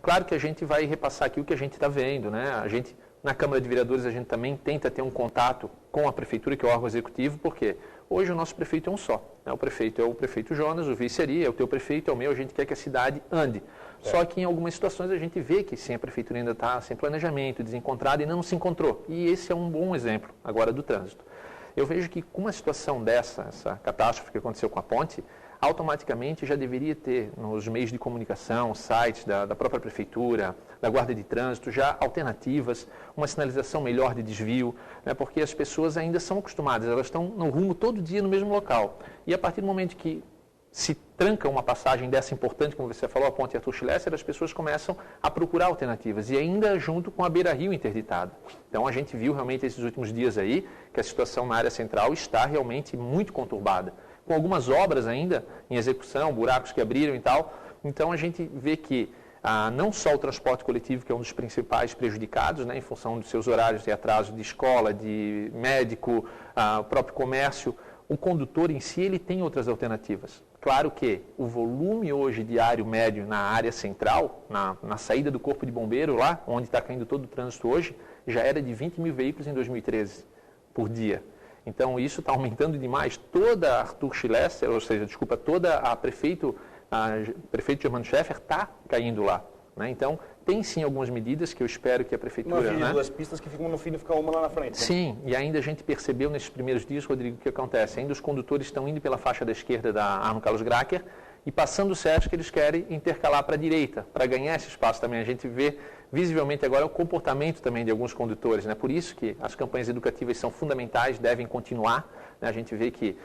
Claro que a gente vai repassar aqui o que a gente está vendo, né? A gente, na Câmara de Vereadores, a gente também tenta ter um contato com a Prefeitura, que é o órgão executivo, porque hoje o nosso prefeito é um só, né? O prefeito é o prefeito Jonas, o vice é o teu prefeito, é o meu, a gente quer que a cidade ande. Só que em algumas situações a gente vê que sim, a Prefeitura ainda está sem planejamento, desencontrada e não se encontrou. E esse é um bom exemplo agora do trânsito. Eu vejo que com uma situação dessa, essa catástrofe que aconteceu com a ponte, automaticamente já deveria ter nos meios de comunicação, sites da própria Prefeitura, da Guarda de Trânsito, já alternativas, uma sinalização melhor de desvio, né, porque as pessoas ainda são acostumadas, elas estão no rumo todo dia no mesmo local. E a partir do momento que se tranca uma passagem dessa importante, como você falou, a ponte Arthur Schlesser, as pessoas começam a procurar alternativas, e ainda junto com a Beira-Rio interditada. Então a gente viu realmente esses últimos dias aí que a situação na área central está realmente muito conturbada, com algumas obras ainda em execução, buracos que abriram e tal. Então a gente vê que não só o transporte coletivo, que é um dos principais prejudicados, né, em função dos seus horários de atraso de escola, de médico, o próprio comércio, o condutor em si ele tem outras alternativas. Claro que o volume hoje diário médio na área central, na saída do Corpo de Bombeiro, lá onde está caindo todo o trânsito hoje, já era de 20 mil veículos em 2013 por dia. Então isso está aumentando demais. Toda a Arthur Schlesser, ou seja, desculpa, toda a prefeito Germano Scheffer está caindo lá, né? Então tem sim algumas medidas que eu espero que a Prefeitura... Uma via de duas pistas que ficam no fim e fica uma lá na frente. Né? Sim, e ainda a gente percebeu nesses primeiros dias, Rodrigo, o que acontece. Ainda os condutores estão indo pela faixa da esquerda da Arno Carlos Gracker e passando o Sesc, eles querem intercalar para a direita, para ganhar esse espaço também. A gente vê visivelmente agora o comportamento também de alguns condutores, né? Por isso que as campanhas educativas são fundamentais, devem continuar, né? A gente vê que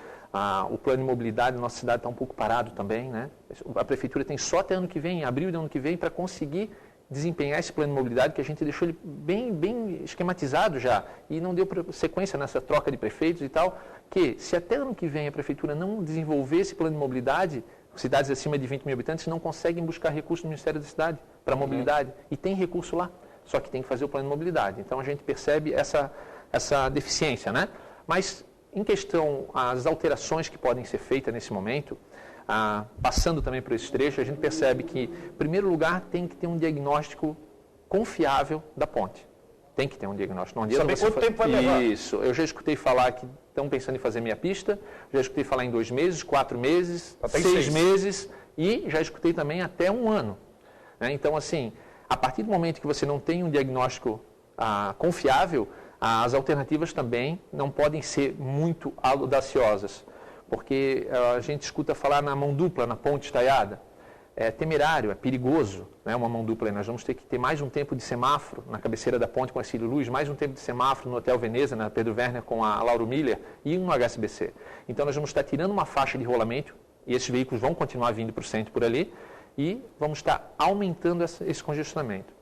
o plano de mobilidade na nossa cidade está um pouco parado também, né? A Prefeitura tem só até ano que vem, em abril do ano que vem, para conseguir desempenhar esse plano de mobilidade, que a gente deixou ele bem esquematizado já, e não deu sequência nessa troca de prefeitos e tal, que se até ano que vem a Prefeitura não desenvolver esse plano de mobilidade, cidades acima de 20 mil habitantes não conseguem buscar recursos no Ministério da Cidade para a mobilidade, e tem recurso lá, só que tem que fazer o plano de mobilidade. Então a gente percebe essa deficiência, né? Mas em questão às alterações que podem ser feitas nesse momento, passando também por esse trecho, a gente percebe que, em primeiro lugar, tem que ter um diagnóstico confiável da ponte. Tem que ter um diagnóstico. Não adianta saber quanto tempo vai levar. Isso. Eu já escutei falar que estão pensando em fazer meia pista, já escutei falar em 2 meses, 4 meses, até 6 meses e já escutei também até 1 ano. Né? Então, assim, a partir do momento que você não tem um diagnóstico confiável, as alternativas também não podem ser muito audaciosas. Porque a gente escuta falar na mão dupla, na ponte estaiada. É temerário, é perigoso, né, uma mão dupla. Nós vamos ter que ter mais um tempo de semáforo na cabeceira da ponte com a Cílio Luz, mais um tempo de semáforo no Hotel Veneza, na Pedro Werner com a Lauro Miller e no HSBC. Então nós vamos estar tirando uma faixa de rolamento e esses veículos vão continuar vindo para o centro por ali e vamos estar aumentando esse congestionamento.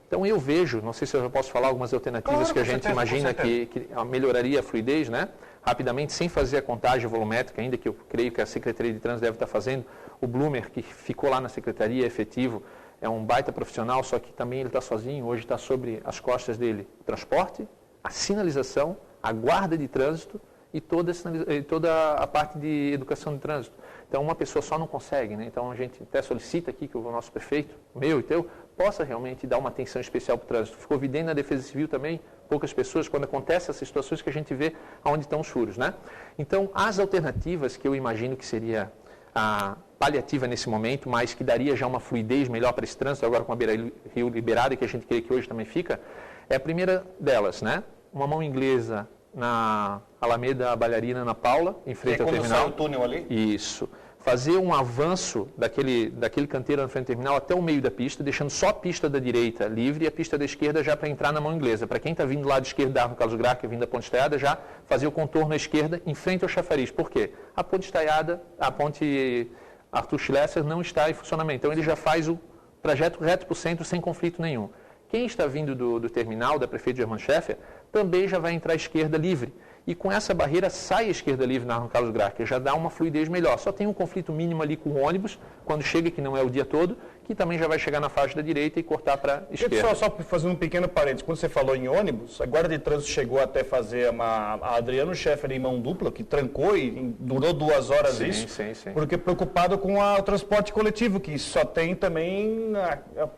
Então eu vejo, não sei se eu já posso falar algumas alternativas que a gente imagina que melhoraria a fluidez, né? Rapidamente, sem fazer a contagem volumétrica, ainda que eu creio que a Secretaria de Trânsito deve estar fazendo. O Blumer, que ficou lá na Secretaria, efetivo, é um baita profissional, só que também ele está sozinho, hoje está sobre as costas dele o transporte, a sinalização, a guarda de trânsito e toda a parte de educação de trânsito. Então, uma pessoa só não consegue, né? Então, a gente até solicita aqui que o nosso prefeito, meu e teu, possa realmente dar uma atenção especial para o trânsito. Ficou evidente na Defesa Civil também, poucas pessoas, quando acontecem essas situações que a gente vê onde estão os furos, né? Então, as alternativas que eu imagino que seria a paliativa nesse momento, mas que daria já uma fluidez melhor para esse trânsito, agora com a Beira-Rio liberada, que a gente crê que hoje também fica, é a primeira delas, né? Uma mão inglesa na Alameda Bailarina, na Paula, em frente ao terminal. Sai o túnel ali? Isso. Fazer um avanço daquele canteiro na frente do terminal até o meio da pista, deixando só a pista da direita livre e a pista da esquerda já para entrar na mão inglesa. Para quem está vindo do lado esquerdo da Arno Carlos Gracker, vindo da ponte estaiada, já fazer o contorno à esquerda em frente ao chafariz. Por quê? A ponte estaiada, a ponte Arthur Schlesser não está em funcionamento. Então ele já faz o trajeto reto para o centro sem conflito nenhum. Quem está vindo do terminal, da prefeita Germano Scheffer, também já vai entrar à esquerda livre. E com essa barreira sai a esquerda livre na Arno Carlos Gracker, já dá uma fluidez melhor. Só tem um conflito mínimo ali com o ônibus, quando chega, que não é o dia todo, que também já vai chegar na faixa da direita e cortar para a esquerda. Só fazendo um pequeno parênteses, quando você falou em ônibus, a Guarda de Trânsito chegou até fazer a Adriano Scheffer em mão dupla, que trancou e durou 2 horas sim. porque preocupado com o transporte coletivo, que só tem também,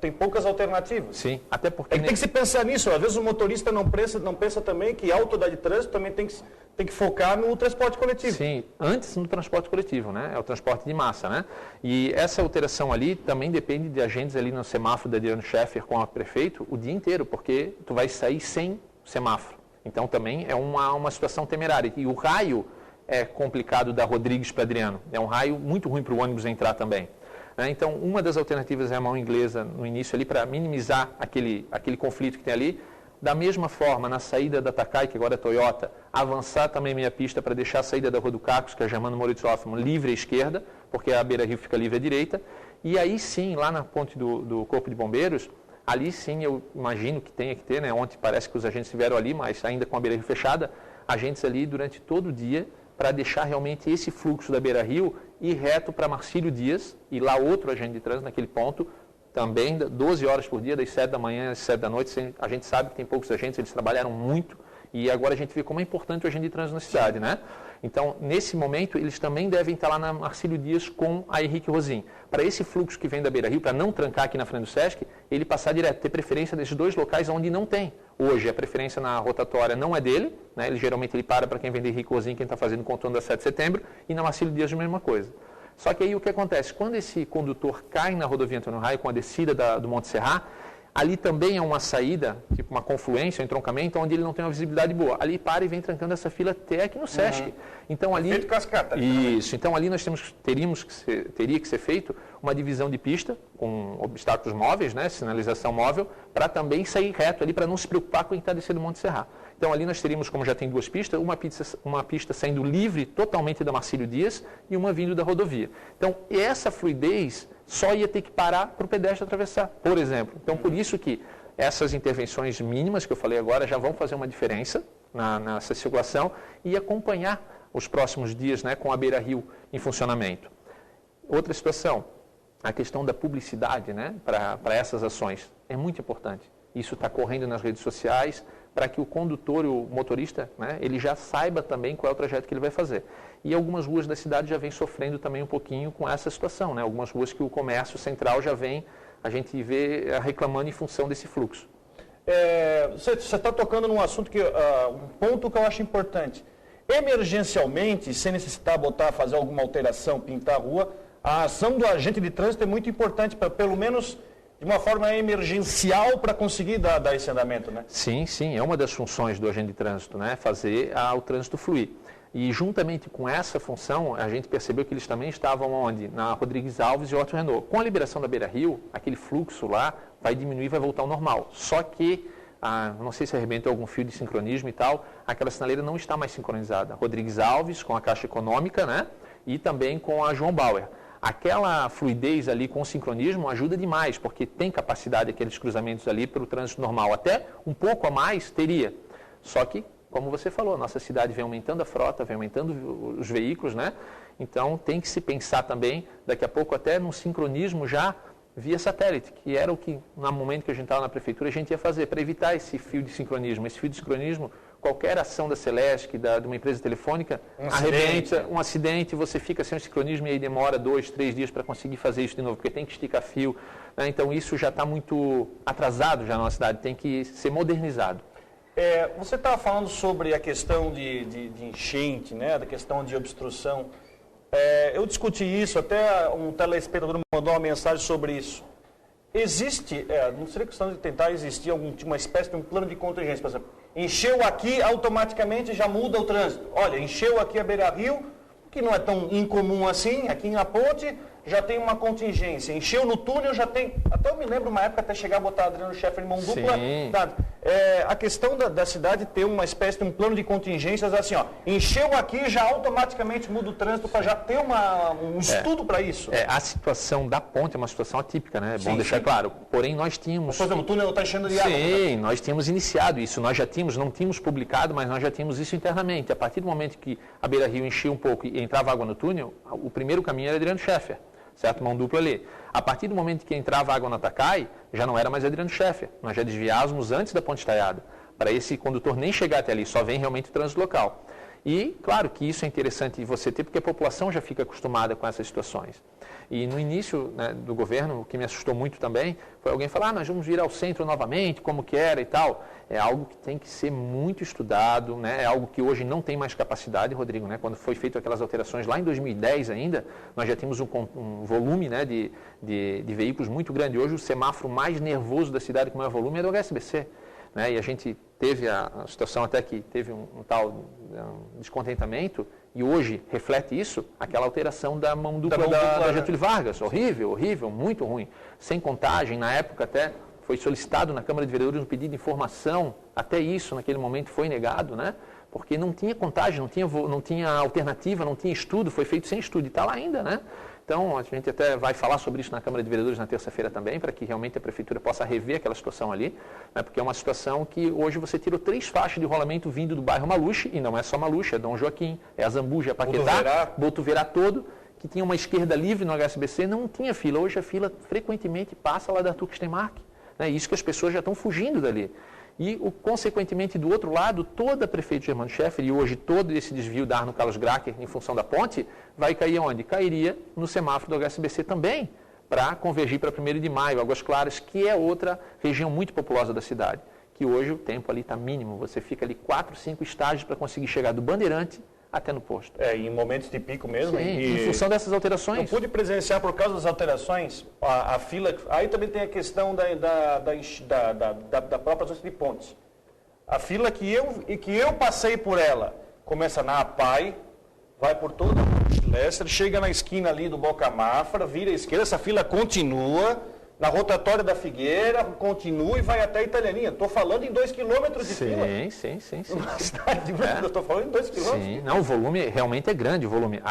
tem poucas alternativas. Sim, até porque... Tem que se pensar nisso, às vezes o motorista não pensa também que a autoridade de trânsito também tem que focar no transporte coletivo. Sim, antes no transporte coletivo, né? É o transporte de massa, né? E essa alteração ali também depende de agentes ali no semáforo da Adriano Scheffer com o prefeito o dia inteiro, porque tu vai sair sem semáforo. Então também é uma situação temerária. E o raio é complicado da Rodrigues para Adriano. É um raio muito ruim para o ônibus entrar também. Então, uma das alternativas é a mão inglesa no início ali para minimizar aquele conflito que tem ali. Da mesma forma, na saída da Takai, que agora é Toyota, avançar também meia pista para deixar a saída da Rua do Cacos, que é a Germano Moritz Hoffmann, livre à esquerda, porque a Beira Rio fica livre à direita. E aí sim, lá na ponte do Corpo de Bombeiros, ali sim eu imagino que tenha que ter, né? Ontem parece que os agentes estiveram ali, mas ainda com a Beira Rio fechada, agentes ali durante todo o dia para deixar realmente esse fluxo da Beira Rio ir reto para Marcílio Dias, e lá outro agente de trânsito naquele ponto, também 12 horas por dia, das 7 da manhã às 7 da noite. A gente sabe que tem poucos agentes, eles trabalharam muito e agora a gente vê como é importante o agente de trânsito na cidade, né? Então, nesse momento, eles também devem estar lá na Marcílio Dias com a Henrique Rosim. Para esse fluxo que vem da Beira Rio, para não trancar aqui na frente do Sesc, ele passar direto, ter preferência desses 2 locais onde não tem. Hoje, a preferência na rotatória não é dele, né? Geralmente ele para quem vem da Henrique Rosim, quem está fazendo o contorno da 7 de setembro, e na Marcílio Dias a mesma coisa. Só que aí o que acontece? Quando esse condutor cai na rodovia Antônio Raio com a descida do Monte Serra, ali também é uma saída, tipo uma confluência, um entroncamento, onde ele não tem uma visibilidade boa. Ali para e vem trancando essa fila até aqui no Sesc. Então ali... Feito cascata. Isso. Então ali nós teria que ser feito uma divisão de pista com obstáculos móveis, né, sinalização móvel, para também sair reto ali, para não se preocupar com quem está descendo o Monte Serra. Então ali nós teríamos, como já tem 2 pistas, uma pista saindo livre totalmente da Marcílio Dias e uma vindo da rodovia. Então essa fluidez só ia ter que parar para o pedestre atravessar, por exemplo. Então por isso que essas intervenções mínimas que eu falei agora já vão fazer uma diferença nessa circulação e acompanhar os próximos dias, né, com a Beira Rio em funcionamento. Outra situação, a questão da publicidade, né, para essas ações é muito importante. Isso está correndo nas redes sociais, para que o condutor, o motorista, né, ele já saiba também qual é o trajeto que ele vai fazer. E algumas ruas da cidade já vem sofrendo também um pouquinho com essa situação, né? Algumas ruas que o comércio central já vem, a gente vê reclamando em função desse fluxo. Você está tocando num assunto um ponto que eu acho importante. Emergencialmente, sem necessitar fazer alguma alteração, pintar a rua, a ação do agente de trânsito é muito importante para, pelo menos, de uma forma emergencial para conseguir dar esse andamento, né? Sim, é uma das funções do agente de trânsito, né? Fazer o trânsito fluir. E juntamente com essa função, a gente percebeu que eles também estavam onde? Na Rodrigues Alves e Otto Renault. Com a liberação da Beira Rio, aquele fluxo lá vai diminuir, vai voltar ao normal. Só que, não sei se arrebentou algum fio de sincronismo e tal, aquela sinaleira não está mais sincronizada. Rodrigues Alves com a Caixa Econômica, né? E também com a João Bauer. Aquela fluidez ali com o sincronismo ajuda demais, porque tem capacidade aqueles cruzamentos ali para o trânsito normal. Até um pouco a mais teria. Só que, como você falou, nossa cidade vem aumentando a frota, vem aumentando os veículos, né? Então tem que se pensar também, daqui a pouco até num sincronismo já via satélite, que era o que, no momento que a gente estava na prefeitura, a gente ia fazer, para evitar esse fio de sincronismo. Esse fio de sincronismo, qualquer ação da Celesc, de uma empresa telefônica, arrebenta, um acidente, você fica sem o sincronismo e aí demora 2, 3 dias para conseguir fazer isso de novo, porque tem que esticar fio, né? Então isso já está muito atrasado já na nossa cidade, tem que ser modernizado. Você estava falando sobre a questão de enchente, né? Da questão de obstrução. Eu discuti isso, até um telespectador me mandou uma mensagem sobre isso. Existe, não seria questão de tentar existir uma espécie de um plano de contingência, por exemplo, encheu aqui, automaticamente já muda o trânsito. Olha, encheu aqui a Beira Rio, que não é tão incomum assim, aqui na ponte já tem uma contingência. Encheu no túnel, já tem... Até eu me lembro uma época, até chegar a botar Adriano Scheffer em mão dupla. A questão da cidade ter uma espécie de um plano de contingências, assim, ó, encheu aqui, já automaticamente muda o trânsito para já ter um estudo para isso. A situação da ponte é uma situação atípica, né? É bom deixar claro. Porém, nós tínhamos... Por exemplo, o túnel está enchendo de água. Sim, nós tínhamos iniciado isso. Nós já tínhamos, não tínhamos publicado, mas nós já tínhamos isso internamente. A partir do momento que a Beira Rio enchia um pouco e entrava água no túnel, o primeiro caminho era Adriano Scheffer. certo? Mão dupla ali. A partir do momento que entrava água na Takai, já não era mais Adriano Scheffer, nós já desviávamos antes da ponte estaiada, para esse condutor nem chegar até ali, só vem realmente o trânsito local. E, claro que isso é interessante você ter, porque a população já fica acostumada com essas situações. E no início, né, do governo, o que me assustou muito também, foi alguém falar, nós vamos vir ao centro novamente, como que era e tal. É algo que tem que ser muito estudado, né? É algo que hoje não tem mais capacidade, Rodrigo, né? Quando foi feito aquelas alterações lá em 2010 ainda, nós já tínhamos um volume, né, de veículos muito grande. Hoje o semáforo mais nervoso da cidade com maior volume é do HSBC. Né? E a gente teve a situação até que teve um tal descontentamento, e hoje reflete isso, aquela alteração da mão dupla da Getúlio Vargas. Horrível, horrível, muito ruim. Sem contagem, na época até foi solicitado na Câmara de Vereadores um pedido de informação, até isso naquele momento foi negado, né? Porque não tinha contagem, não tinha alternativa, não tinha estudo, foi feito sem estudo, e está lá ainda, né? Então, a gente até vai falar sobre isso na Câmara de Vereadores na terça-feira também, para que realmente a Prefeitura possa rever aquela situação ali, né, porque é uma situação que hoje você tirou 3 faixas de rolamento vindo do bairro Maluche, e não é só Maluche, é Dom Joaquim, é Azambuja, é Paquetá, Botuverá todo, que tinha uma esquerda livre no HSBC, não tinha fila. Hoje a fila frequentemente passa lá da Arthur Steinmark. Né, isso que as pessoas já estão fugindo dali. E, consequentemente, do outro lado, toda a prefeito Germano Scheffer, e hoje todo esse desvio da Arno Carlos Gracker em função da ponte, vai cair onde? Cairia no semáforo do HSBC também, para convergir para 1º de Maio, Águas Claras, que é outra região muito populosa da cidade, que hoje o tempo ali está mínimo, você fica ali 4, 5 estágios para conseguir chegar do Bandeirante até no posto. Em momentos de pico mesmo. Sim, em função dessas alterações. Eu pude presenciar, por causa das alterações, a fila. Aí também tem a questão da própria zona de pontes. A fila que eu passei por ela, começa na APAI, vai por toda a Lester, chega na esquina ali do Boca Mafra, vira à esquerda, essa fila continua, na rotatória da Figueira, continua e vai até a Italianinha. Estou falando em 2 quilômetros de fila. Sim. Na cidade de Brasília, estou falando em 2 quilômetros. Sim, não, o volume realmente é grande, o volume.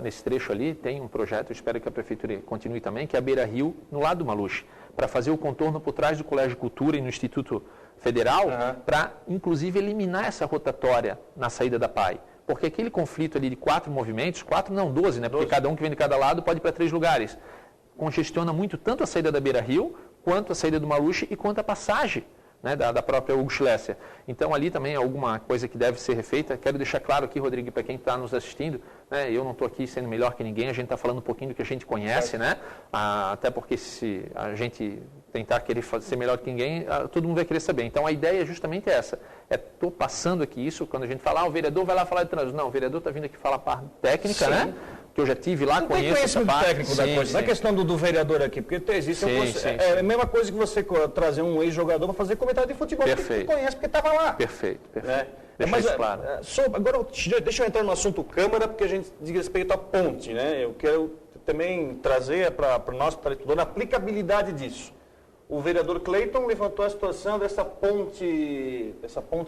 Nesse trecho ali tem um projeto, eu espero que a Prefeitura continue também, que é a Beira Rio, no lado do Maluche, para fazer o contorno por trás do Colégio de Cultura e no Instituto Federal, para, inclusive, eliminar essa rotatória na saída da PAI. Porque aquele conflito ali de 4 movimentos, 4 não, 12, né? Porque 12. Cada um que vem de cada lado pode ir para 3 lugares. Congestiona muito tanto a saída da Beira Rio, quanto a saída do Maluche e quanto a passagem, né, da própria Hugo Schlesser. Então, ali também é alguma coisa que deve ser refeita. Quero deixar claro aqui, Rodrigo, para quem está nos assistindo, né, eu não estou aqui sendo melhor que ninguém, a gente está falando um pouquinho do que a gente conhece, né? Até porque se a gente tentar querer ser melhor que ninguém, todo mundo vai querer saber. Então, a ideia é justamente essa. Estou passando aqui isso, quando a gente fala, o vereador vai lá falar de trânsito. Não, o vereador está vindo aqui falar a parte técnica, sim, né? Que eu já tive lá, conheço essa parte. Técnico da coisa. Não é questão do vereador aqui, porque existe é a mesma coisa que você trazer um ex-jogador para fazer comentário de futebol, perfeito, que conhece, porque estava lá. Perfeito. Mas, claro. Agora, deixa eu entrar no assunto Câmara, porque a gente diz respeito à ponte, né? Eu quero também trazer para o nosso telespectador a aplicabilidade disso. O vereador Cleiton levantou a situação dessa ponte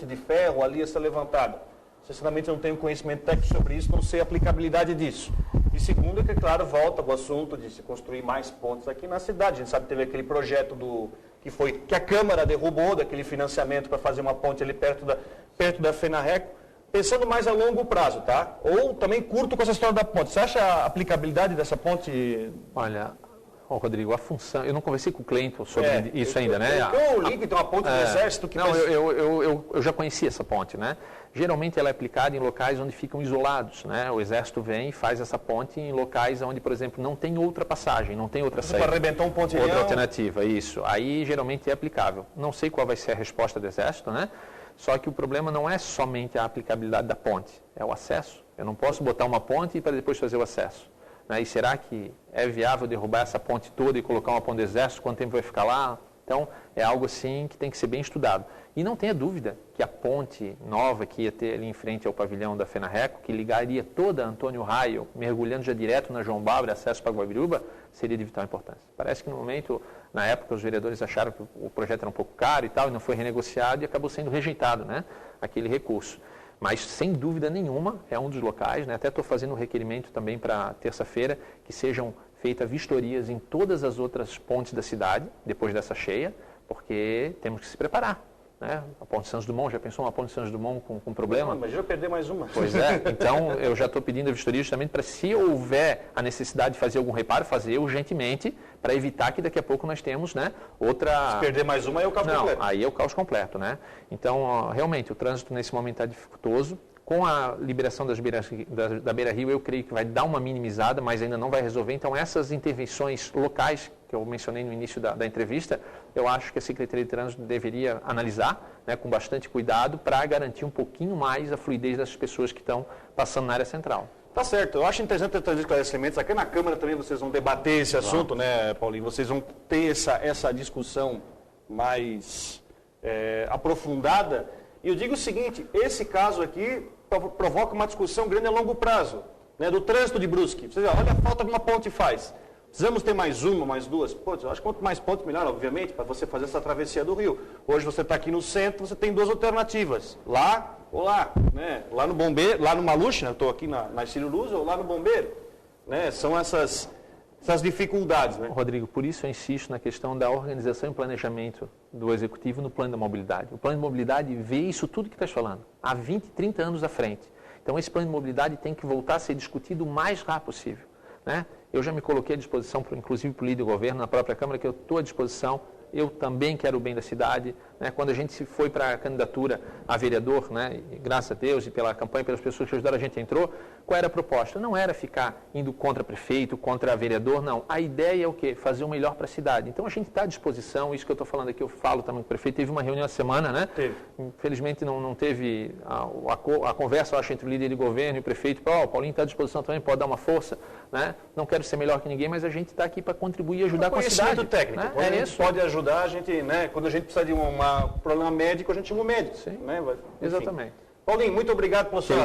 de ferro ali, essa levantada. Sinceramente, eu não tenho conhecimento técnico sobre isso, não sei a aplicabilidade disso. E segundo, que claro, volta o assunto de se construir mais pontes aqui na cidade. A gente sabe que teve aquele projeto que a Câmara derrubou, daquele financiamento para fazer uma ponte ali perto da FENARRECO, pensando mais a longo prazo, tá? Ou também curto com essa história da ponte. Você acha a aplicabilidade dessa ponte? Olha, Rodrigo, a função... Eu não conversei com o Cleiton sobre isso ainda, né? O link tem uma ponte do Exército que... Não, eu já conheci essa ponte, né? Geralmente ela é aplicada em locais onde ficam isolados, né? O Exército vem e faz essa ponte em locais onde, por exemplo, não tem outra passagem, não tem outra saída. Para arrebentar um pontilhão. Outra alternativa, isso. Aí geralmente é aplicável. Não sei qual vai ser a resposta do Exército, né? Só que o problema não é somente a aplicabilidade da ponte, é o acesso. Eu não posso botar uma ponte para depois fazer o acesso. E será que é viável derrubar essa ponte toda e colocar uma ponte do Exército? Quanto tempo vai ficar lá? Então, é algo assim que tem que ser bem estudado. E não tenha dúvida que a ponte nova que ia ter ali em frente ao pavilhão da FENARRECO, que ligaria toda a Antônio Raio, mergulhando já direto na João Bárbara, acesso para Guabiruba, seria de vital importância. Parece que no momento, na época, os vereadores acharam que o projeto era um pouco caro e tal, e não foi renegociado e acabou sendo rejeitado, né, aquele recurso. Mas, sem dúvida nenhuma, é um dos locais, né? Até estou fazendo um requerimento também para terça-feira, que sejam feitas vistorias em todas as outras pontes da cidade, depois dessa cheia, porque temos que se preparar. né? A Ponte Santos Dumont, já pensou uma Ponte Santos Dumont com problema? Não, imagina perder mais uma. Pois é, então eu já estou pedindo a vistoria justamente para, se houver a necessidade de fazer algum reparo, fazer urgentemente, para evitar que daqui a pouco nós temos, né, outra... Se perder mais uma, aí é o caos completo. Não, aí é o caos completo, né? Então, realmente, o trânsito nesse momento está dificultoso. Com a liberação da Beira-Rio, eu creio que vai dar uma minimizada, mas ainda não vai resolver. Então, essas intervenções locais, que eu mencionei no início da entrevista, eu acho que a Secretaria de Trânsito deveria analisar, né, com bastante cuidado, para garantir um pouquinho mais a fluidez das pessoas que estão passando na área central. Tá certo. Eu acho interessante trazer esclarecimentos. Aqui na Câmara também vocês vão debater esse assunto, né, Paulinho? Vocês vão ter essa discussão mais aprofundada. E eu digo o seguinte, esse caso aqui provoca uma discussão grande a longo prazo, né, do trânsito de Brusque. Você olha a falta que uma ponte faz. Precisamos ter mais uma, mais duas? Pô, eu acho que quanto mais pontos, melhor, obviamente, para você fazer essa travessia do rio. Hoje você está aqui no centro, você tem duas alternativas, lá ou lá. Né? Lá no Bombeiro, lá no Maluche, né? Estou aqui na Círio Luz, ou lá no Bombeiro. Né? São essas dificuldades. Né? Rodrigo, por isso eu insisto na questão da organização e planejamento do Executivo no plano da mobilidade. O plano de mobilidade vê isso tudo que estás falando, há 20, 30 anos à frente. Então esse plano de mobilidade tem que voltar a ser discutido o mais rápido possível. Né? Eu já me coloquei à disposição, inclusive para o líder do governo, na própria Câmara, que eu estou à disposição. Eu também quero o bem da cidade. Né? Quando a gente se foi para a candidatura a vereador, né? E, graças a Deus, e pela campanha, pelas pessoas que ajudaram, a gente entrou, qual era a proposta? Não era ficar indo contra prefeito, contra vereador, não. A ideia é o quê? Fazer o melhor para a cidade. Então a gente está à disposição, isso que eu estou falando aqui, eu falo também com o prefeito. Teve uma reunião essa semana, né? Teve. Infelizmente não teve a conversa, eu acho, entre o líder de governo e o prefeito. O Paulinho está à disposição também, pode dar uma força. Né? Não quero ser melhor que ninguém, mas a gente está aqui para contribuir e ajudar com a cidade. Técnico. Né? Quando a gente pode ajudar, a gente, né? Quando a gente precisa de um problema médico, a gente chama o médico. Sim, né? exatamente. Paulinho, muito obrigado pela sua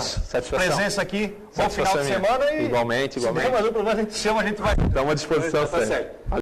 presença aqui. Bom final de semana. Igualmente. Se der mais um problema, a gente chama, a gente vai. Dá uma disposição. Tá certo.